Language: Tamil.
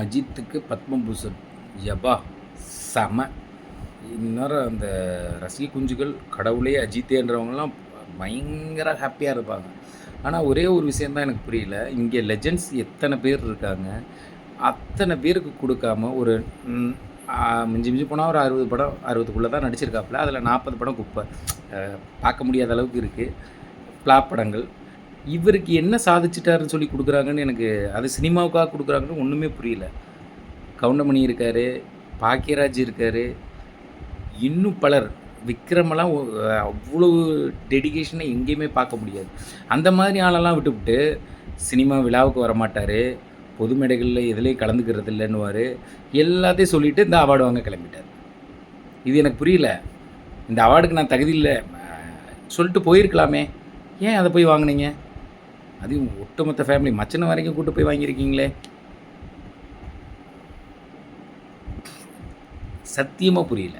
அஜித்துக்கு பத்மபூஷன் யப்பா செம. இந்நேரம் அந்த ரசிக குஞ்சுகள் கடவுளே அஜித்தேன்றவங்கலாம் பயங்கர ஹாப்பியாக இருப்பாங்க. ஆனால் ஒரே ஒரு விஷயந்தான் எனக்கு புரியல, இங்கே லெஜெண்ட்ஸ் எத்தனை பேர் இருக்காங்க, அத்தனை பேருக்கு கொடுக்காம ஒரு மிஞ்சி மிஞ்சி போனால் ஒரு 60 படம் 60க்குள்ளே தான் நடிச்சிருக்காப்புல. அதில் 40 படம் குப்பை, பார்க்க முடியாத அளவுக்கு இருக்குது ஃப்ளாப் படங்கள். இவருக்கு என்ன சாதிச்சிட்டாருன்னு சொல்லி கொடுக்குறாங்கன்னு எனக்கு, அது சினிமாவுக்காக கொடுக்குறாங்கன்னு ஒன்றுமே புரியல. கவுண்டமணி இருக்கார், பாக்கியராஜ் இருக்கார், இன்னும் பலர், விக்ரமெல்லாம் அவ்வளோ டெடிகேஷனை எங்கேயுமே பார்க்க முடியாது. அந்த மாதிரி ஆளெல்லாம் விட்டுவிட்டு சினிமா விழாவுக்கு வரமாட்டார், பொது மேடைகளில் எதுலேயும் கலந்துக்கிறது இல்லைன்னுவார், எல்லாத்தையும் சொல்லிவிட்டு இந்த அவார்டு வாங்க கிளம்பிட்டார். இது எனக்கு புரியல. இந்த அவார்டுக்கு நான் தகுதி இல்லை சொல்லிட்டு போயிருக்கலாமே, ஏன் அதை போய் வாங்கினீங்க? அதையும் ஒட்டுமொத்த ஃபேமிலி மச்சனை வரைக்கும் கூட்டு போய் வாங்கியிருக்கீங்களே, சத்தியமாக புரியல.